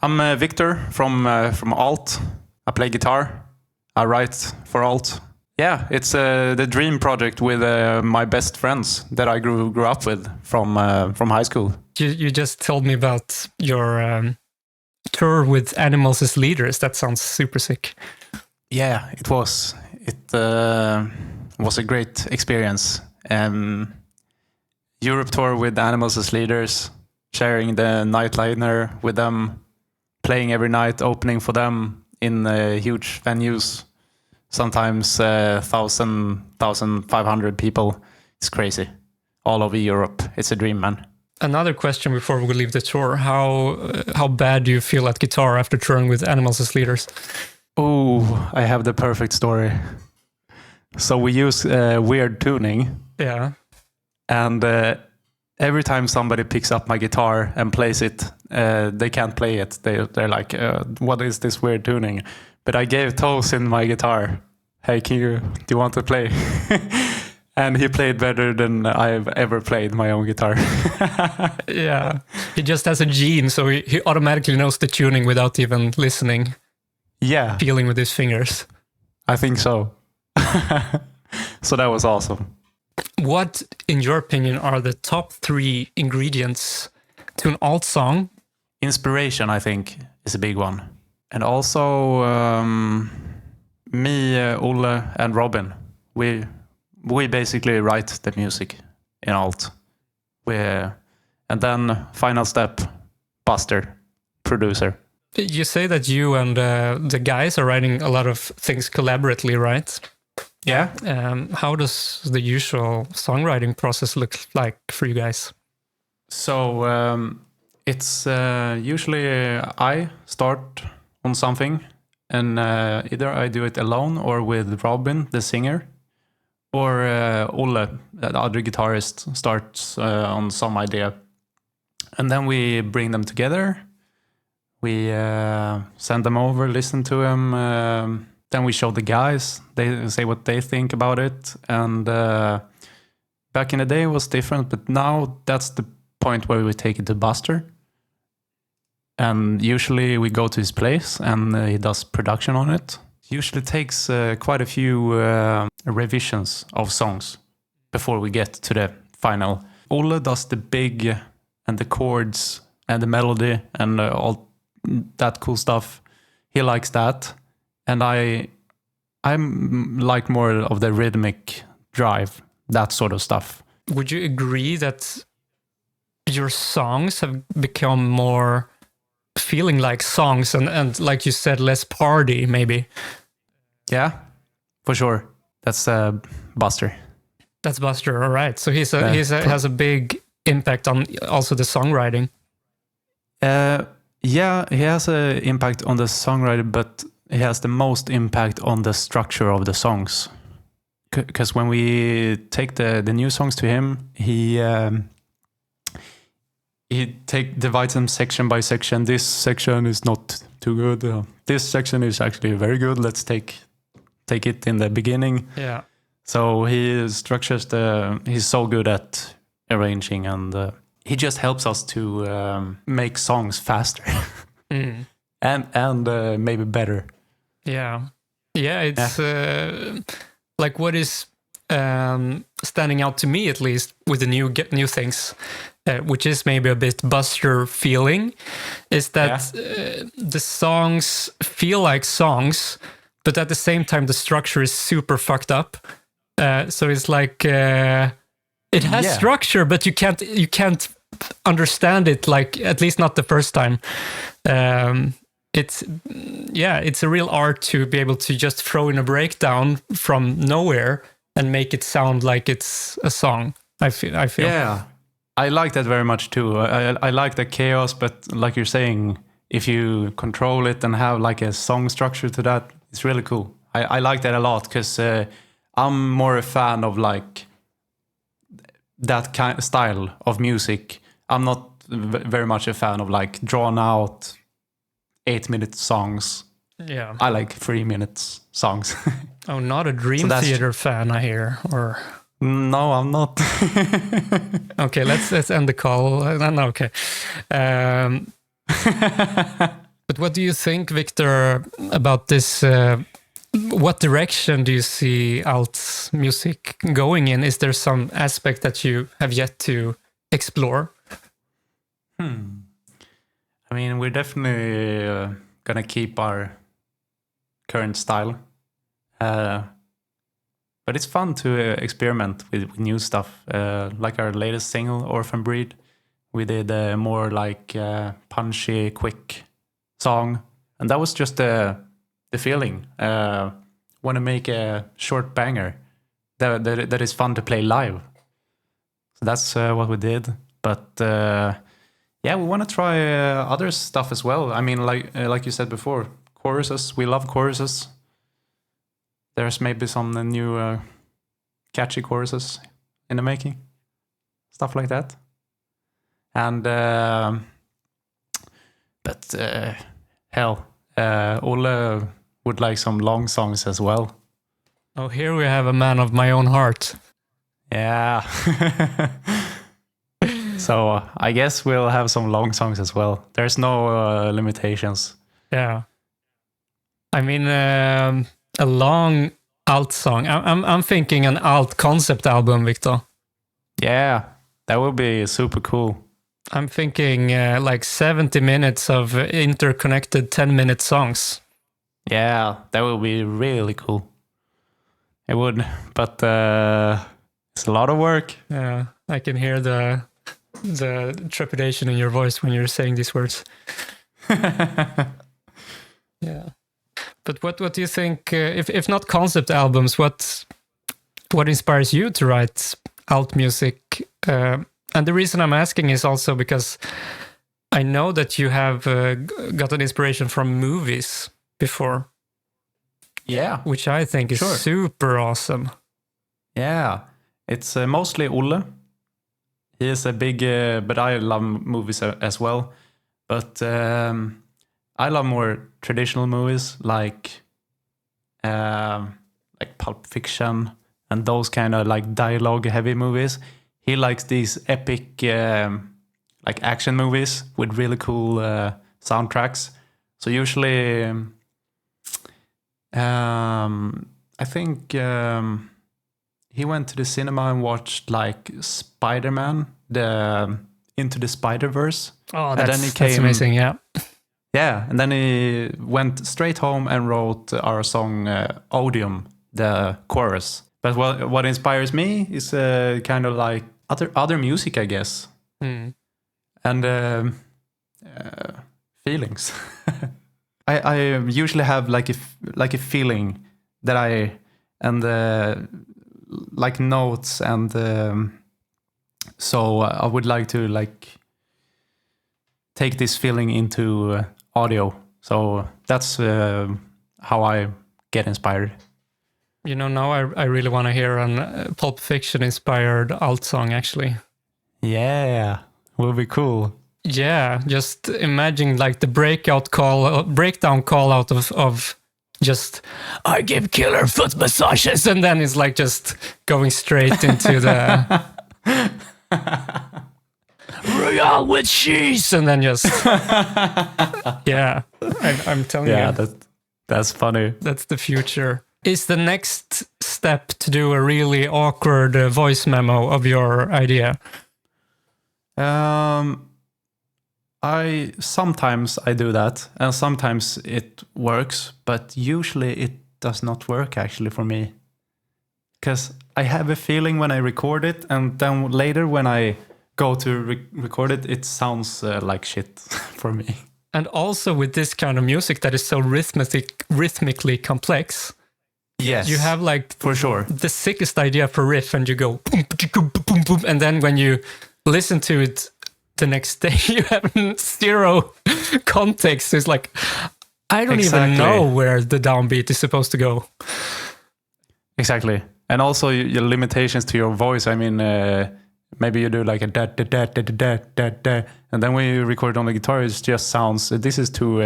I'm Viktor from ALLT. I play guitar. I write for ALLT. Yeah, it's the dream project with my best friends that I grew up with from high school. You just told me about your tour with Animals as Leaders. That sounds super sick. Yeah, it was. It was a great experience. Europe tour with Animals as Leaders, sharing the nightliner with them, playing every night, opening for them in huge venues, sometimes 1,500 people. It's crazy. All over Europe. It's a dream, man. Another question before we leave the tour. How bad do you feel at guitar after touring with Animals as Leaders? Oh, I have the perfect story. So we use weird tuning. Yeah. And every time somebody picks up my guitar and plays it, they can't play it. They're like, what is this weird tuning? But I gave toes in my guitar. Hey, do you want to play? And he played better than I've ever played my own guitar. Yeah. He just has a gene, so he automatically knows the tuning without even listening. Yeah. Feeling with his fingers. I think so. So that was awesome. What, in your opinion, are the top 3 ingredients to an alt song? Inspiration, I think, is a big one. And also me, Olle, and Robin. We basically write the music in alt. And then final step, Buster, producer. You say that you and the guys are writing a lot of things collaboratively, right? Yeah. How does the usual songwriting process look like for you guys? So it's usually I start on something, and either I do it alone or with Robin, the singer, or Olle, the other guitarist, starts on some idea. And then we bring them together. We send them over, listen to them. Then we show the guys. They say what they think about it. And back in the day it was different, but now that's the point where we take it to Buster. And usually we go to his place and he does production on it. Usually takes quite a few revisions of songs before we get to the final. Olle does the big and the chords and the melody and all that cool stuff. He likes that. And I'm like more of the rhythmic drive, that sort of stuff. Would you agree that your songs have become more feeling like songs and like you said, less party maybe? Yeah, for sure. That's Buster. That's Buster, all right. So he has a big impact on also the songwriting. Yeah, he has an impact on the songwriting, but he has the most impact on the structure of the songs. Because when we take the new songs to him, he divides them section by section. This section is not too good. This section is actually very good. Let's take it in the beginning. Yeah. So he structures he's so good at arranging, and he just helps us to make songs faster and maybe better. Yeah. It's like what is standing out to me, at least, with the new things, which is maybe a bit Buster feeling, is that the songs feel like songs, but at the same time the structure is super fucked up. So it's like it has structure, but you can't understand it, like at least not the first time. It's a real art to be able to just throw in a breakdown from nowhere and make it sound like it's a song. I feel. Yeah, I like that very much too. I like the chaos, but like you're saying, if you control it and have like a song structure to that, it's really cool. I like that a lot because I'm more a fan of like that kind of style of music. I'm not very much a fan of like drawn out 8-minute songs. Yeah, I like 3 minutes songs. Oh, not a Dream Theater fan, I hear, or no, I'm not. Okay, let's end the call. No, okay. what do you think, Viktor, about this? What direction do you see ALLT's music going in? Is there some aspect that you have yet to explore? I mean, we're definitely gonna keep our current style. But it's fun to experiment with new stuff. Like our latest single, Orphan Breed, we did a more like punchy, quick song. And that was just the feeling. Want to make a short banger that is fun to play live. So that's what we did. But yeah, we want to try other stuff as well. I mean, like you said before, choruses. We love choruses. There's maybe some new catchy choruses in the making. Stuff like that. And but hell, Olle would like some long songs as well. Oh, here we have a man of my own heart. Yeah. So I guess we'll have some long songs as well. There's no limitations. Yeah. I mean, a long ALLT song. I'm thinking an ALLT concept album, Viktor. Yeah, that would be super cool. I'm thinking like 70 minutes of interconnected 10-minute songs. Yeah, that would be really cool. It would, but it's a lot of work. Yeah, I can hear the trepidation in your voice when you're saying these words. Yeah. But what do you think, if not concept albums, what inspires you to write ALLT music? And the reason I'm asking is also because I know that you have gotten inspiration from movies before. Yeah. Which I think is super awesome. Yeah. It's mostly Olle. He is a big, but I love movies as well. But I love more traditional movies like Pulp Fiction and those kind of like dialogue-heavy movies. He likes these epic like action movies with really cool soundtracks. So usually, I think he went to the cinema and watched like Spider-Man, the Into the Spider-Verse. Oh, that's amazing! Yeah. Yeah, and then he went straight home and wrote our song Odium, the chorus. But what inspires me is kind of like other music, I guess, and feelings. I usually have like a feeling that like notes, and so I would like to like take this feeling into audio. So that's how I get inspired. You know, now I really want to hear a Pulp Fiction inspired ALLT song, actually. Yeah, will be cool. Yeah, just imagine like the breakdown call out of just I give killer foot massages, and then it's like just going straight into the Royale with cheese, and then just yeah, I'm telling you. Yeah, that's funny. That's the future. Is the next step to do a really awkward voice memo of your idea? Sometimes I do that, and sometimes it works, but usually it does not work actually for me. Because I have a feeling when I record it, and then later when I go to record it, it sounds like shit for me. And also with this kind of music that is so rhythmically complex. Yes, you have like for sure the sickest idea for riff, and you go boom, boom, boom, boom, and then when you listen to it the next day, you have zero context. It's like I don't even know where the downbeat is supposed to go. Exactly, and also your limitations to your voice. I mean, maybe you do like a da da da da da da da, and then when you record on the guitar, it just sounds. This is too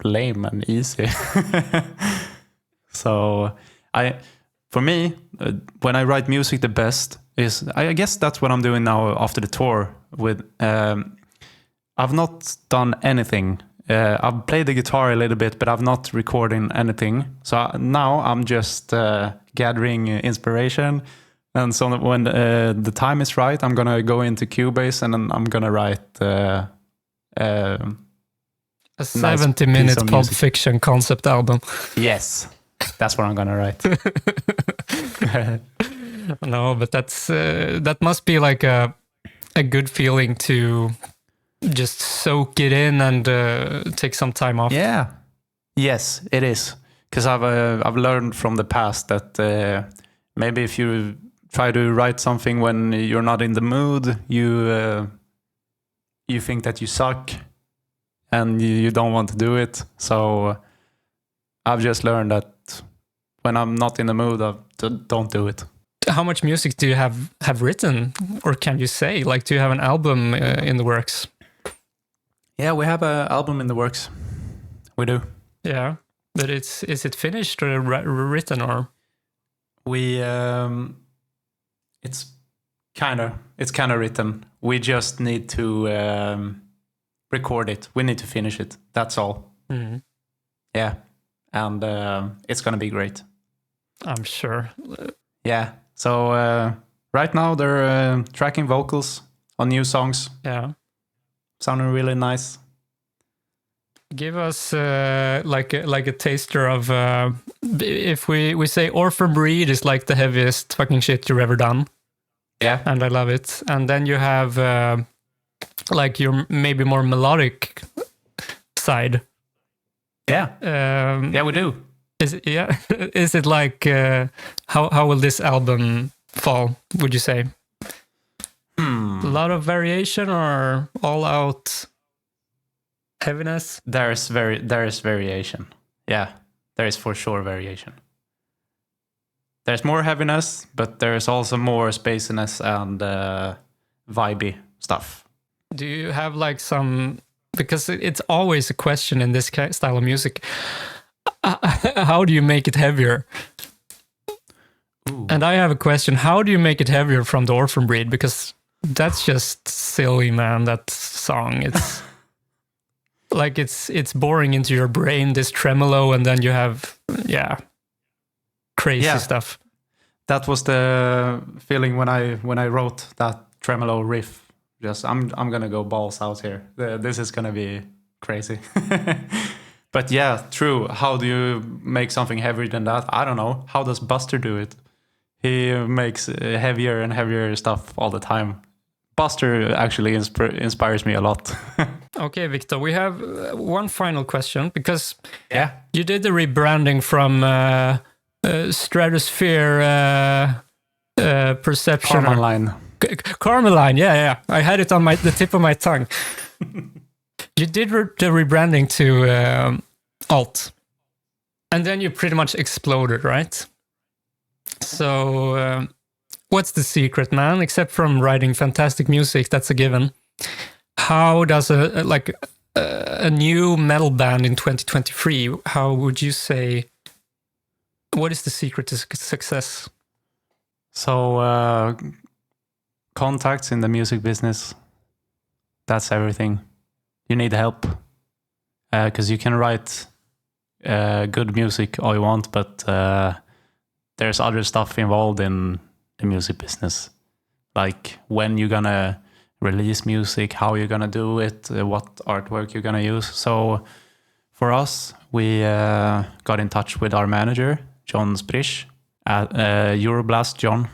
lame and easy. So for me, when I write music, the best is, I guess that's what I'm doing now after the tour. With I've not done anything I've played the guitar a little bit, but I've not recorded anything. So now I'm just gathering inspiration. And so when the time is right, I'm going to go into Cubase and then I'm going to write a 70-minute Pulp Pulp Fiction concept album. Yes, that's what I'm going to write. No, but that must be like a good feeling to just soak it in and take some time off. Yeah. Yes, it is. Because I've learned from the past that maybe if you try to write something when you're not in the mood, you think that you suck and you don't want to do it. So I've just learned that when I'm not in the mood, I don't do it. How much music do you have written, or can you say? Like, do you have an album in the works? Yeah, we have an album in the works. We do. Yeah, but is it finished or written, or? We it's kind of written. We just need to record it. We need to finish it. That's all. Mm-hmm. Yeah, and it's gonna be great. I'm sure. Yeah. So right now they're tracking vocals on new songs. Yeah. Sounding really nice. Give us like a taster of if we say Orphan Breed is like the heaviest fucking shit you've ever done. Yeah. And I love it. And then you have like your maybe more melodic side. Yeah. Yeah, we do. Is it like how will this album fall, would you say? A lot of variation or all out heaviness? There is variation. Yeah, there is for sure variation. There's more heaviness, but there's also more spaciness and vibey stuff. Do you have like some, because it's always a question in this style of music, how do you make it heavier? Ooh. And I have a question, how do you make it heavier from the Orphan Breed? Because that's just silly, man, that song. It's like it's boring into your brain, this tremolo, and then you have crazy stuff. That was the feeling when I wrote that tremolo riff. Just I'm gonna go balls out here. This is gonna be crazy. But yeah, true. How do you make something heavier than that? I don't know. How does Buster do it? He makes heavier and heavier stuff all the time. Buster actually inspires me a lot. Okay, Viktor, we have one final question, because you did the rebranding from Stratosphere Perception. Carmeline. Carmeline, yeah. I had it on the tip of my tongue. You did the rebranding to ALLT, and then you pretty much exploded, right? So what's the secret, man? Except from writing fantastic music, that's a given. How does a new metal band in 2023, how would you say, what is the secret to success? So contacts in the music business, that's everything. You need help, because you can write good music all you want, but there's other stuff involved in the music business, like when you're gonna release music, how you're gonna do it, what artwork you're gonna use. So for us, we got in touch with our manager, John Sprish, Euroblast John,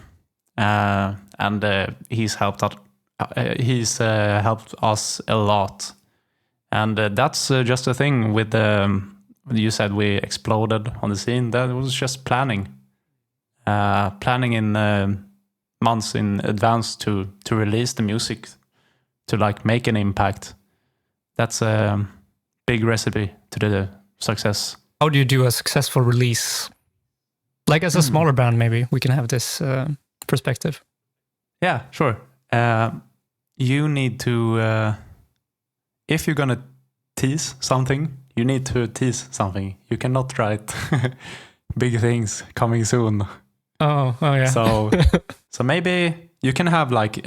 and he's helped us a lot. And that's just a thing with you said we exploded on the scene. That was just planning in months in advance to release the music, to like make an impact. That's a big recipe to the success. How do you do a successful release? Like as a smaller band, maybe we can have this perspective. Yeah, sure. You need to, if you're gonna tease something, you need to tease something. You cannot write big things coming soon. Oh yeah. So maybe you can have like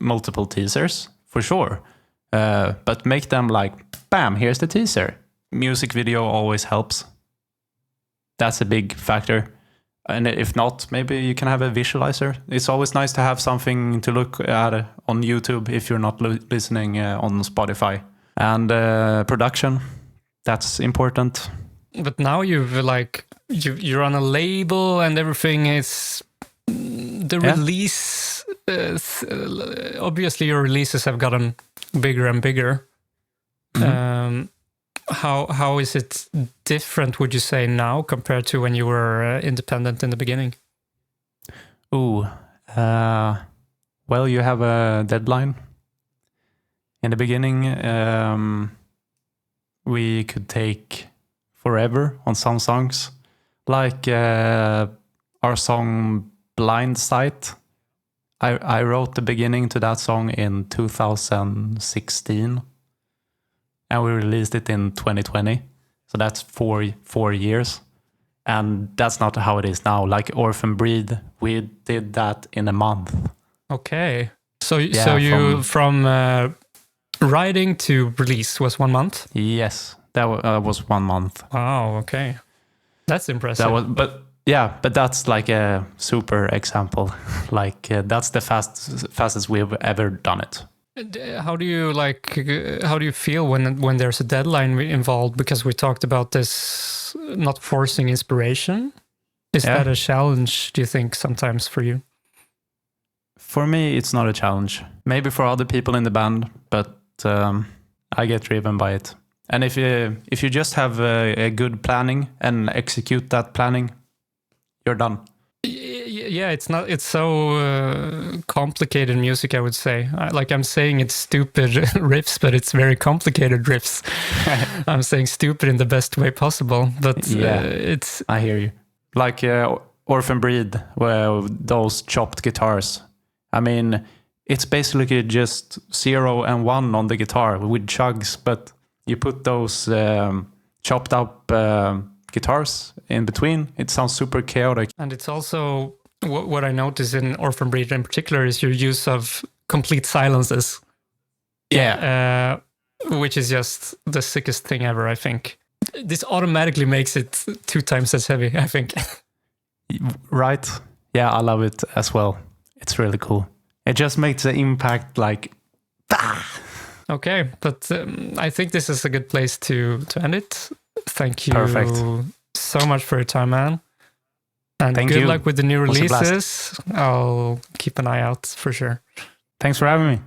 multiple teasers for sure, but make them like bam, here's the teaser. Music video always helps. That's a big factor. And if not, maybe you can have a visualizer. It's always nice to have something to look at on YouTube if you're not listening on Spotify. And production, that's important. But now you're on a label and everything is the release. Obviously, your releases have gotten bigger and bigger. Mm-hmm. How is it different, would you say, now compared to when you were independent in the beginning? Well, you have a deadline. In the beginning, we could take forever on some songs. Like our song Blind Sight. I wrote the beginning to that song in 2016. And we released it in 2020. So that's 4 years. And that's not how it is now. Like Orphan Breed, we did that in a month. Okay. So you from writing to release was 1 month? Yes, that was 1 month. Oh, okay. That's impressive. But that's like a super example. Like that's the fastest we've ever done it. How do you feel when there's a deadline involved? Because we talked about this not forcing inspiration. Is that a challenge, do you think, sometimes for you? For me, it's not a challenge. Maybe for other people in the band, but I get driven by it. And if you just have a good planning and execute that planning, you're done. Yeah, it's so complicated music, I would say. I'm saying it's stupid riffs, but it's very complicated riffs. I'm saying stupid in the best way possible, but it's... I hear you. Like Orphan Breed, where those chopped guitars. I mean, it's basically just 0 and 1 on the guitar with chugs, but you put those chopped up guitars in between. It sounds super chaotic. And it's also... What I notice in Orphan Breed in particular is your use of complete silences. Yeah. Which is just the sickest thing ever, I think. This automatically makes it 2 times as heavy, I think. Right. Yeah, I love it as well. It's really cool. It just makes the impact like... Okay, but I think this is a good place to end it. Thank you so much for your time, man. And good luck with the new releases. I'll keep an eye out for sure. Thanks for having me.